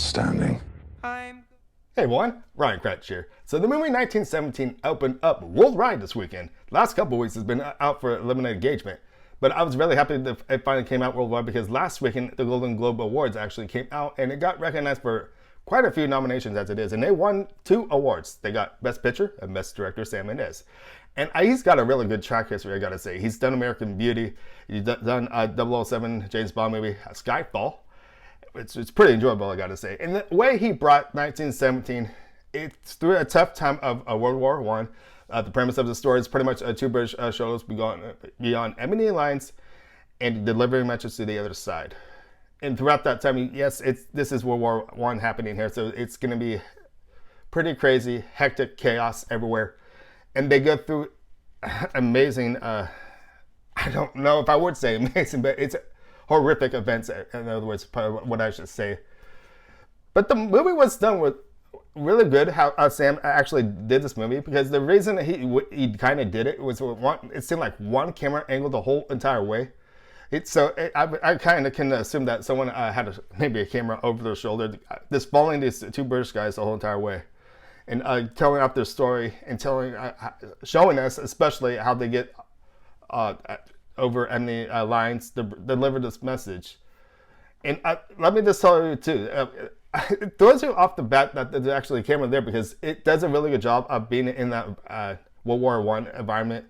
Outstanding. Hey everyone, Ryan Kretsch here. So the movie 1917 opened up worldwide this weekend. The last couple of weeks has been out for limited engagement, but I was really happy that it finally came out worldwide because last weekend the Golden Globe Awards actually came out and it got recognized for quite a few nominations as it is, and they won 2 awards. They got Best Picture and Best Director, Sam Mendes. And he's got a really good track history, I gotta say. He's done American Beauty, he's done 007 James Bond movie, Skyfall. It's pretty enjoyable, I gotta say. And the way he brought 1917, it's through a tough time of World War One. The premise of the story is pretty much 2 British soldiers beyond enemy lines and delivering messages to the other side. And throughout that time, yes, this is World War One happening here, so it's gonna be pretty crazy, hectic chaos everywhere. And they go through amazing, I don't know if I would say amazing, but it's horrific events, in other words, what I should say. But the movie was done with really good how Sam actually did this movie, because the reason he kind of did it was it seemed like one camera angle the whole entire way. I kind of can assume that someone had maybe a camera over their shoulder, just following these 2 British guys the whole entire way, and telling out their story and showing us especially how they get over enemy lines to deliver this message. And let me just tell you too, it throws you off the bat that there's actually a camera there, because it does a really good job of being in that World War One environment.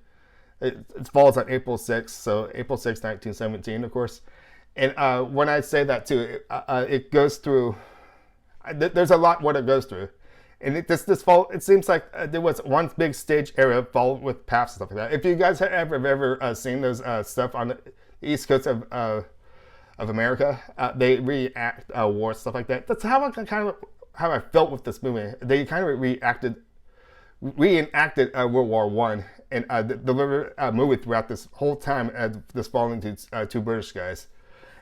It falls on April 6th, so April 6th, 1917, of course. And when I say that too, it goes through, there's a lot what it goes through. And it seems like there was one big stage area followed with paths and stuff like that. If you guys have ever seen those stuff on the East Coast of America, they reenact war, stuff like that. That's how I felt with this movie. They kind of reenacted World War One and delivered a movie throughout this whole time as this following to 2 British guys.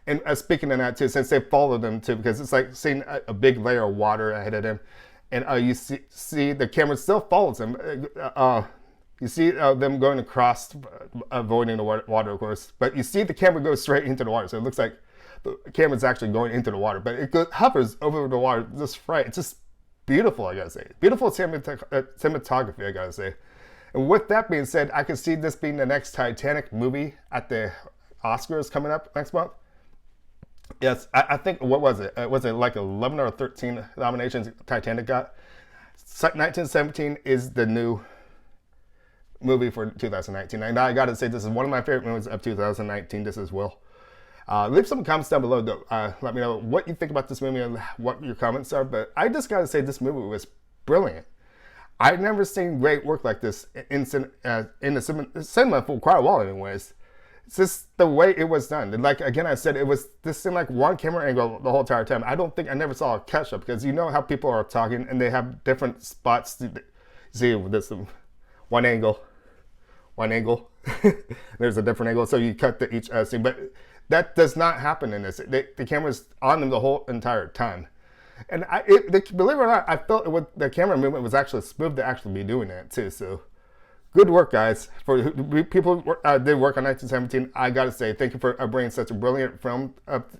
And speaking of that too, since they followed them too, because it's like seeing a big layer of water ahead of them. And you see the camera still follows them. You see them going across, avoiding the water, of course. But you see the camera go straight into the water. So it looks like the camera's actually going into the water. But it hovers over the water just right. It's just beautiful, I gotta say. Beautiful cinematography, I gotta say. And with that being said, I can see this being the next Titanic movie at the Oscars coming up next month. Yes, I think, what was it? Was it like 11 or 13 nominations Titanic got? 1917 is the new movie for 2019. And I gotta say, this is one of my favorite movies of 2019, this as well. Leave some comments down below, though. Let me know what you think about this movie and what your comments are. But I just gotta say, this movie was brilliant. I've never seen great work like this in the cinema for quite a while anyways. It's just the way it was done. And like, again, I said, this seemed like one camera angle the whole entire time. I never saw a catch up, because you know how people are talking and they have different spots to see this one angle. There's a different angle, so you cut to each scene. But that does not happen in this. The camera's on them the whole entire time. And believe it or not, I felt the camera movement was actually smooth to actually be doing that too. So good work, guys. For people who did work on 1917, I gotta say, thank you for bringing such a brilliant film up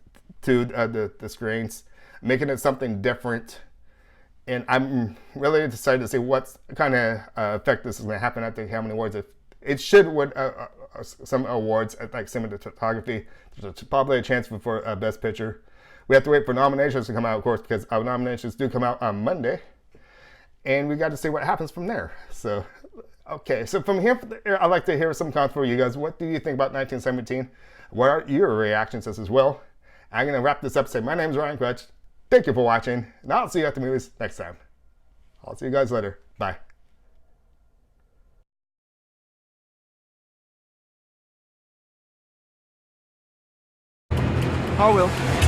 to the screens, making it something different. And I'm really excited to see what kind of effect this is going to happen at the Academy Awards. It should win some awards at like cinematography. There's probably a chance for Best Picture. We have to wait for nominations to come out, of course, because our nominations do come out on Monday. And we got to see what happens from there. So, okay. So from here, I'd like to hear some comments from you guys. What do you think about 1917? What are your reactions as well? I'm going to wrap this up. Say, my name is Ryan Kretsch. Thank you for watching. And I'll see you at the movies next time. I'll see you guys later. Bye. I will.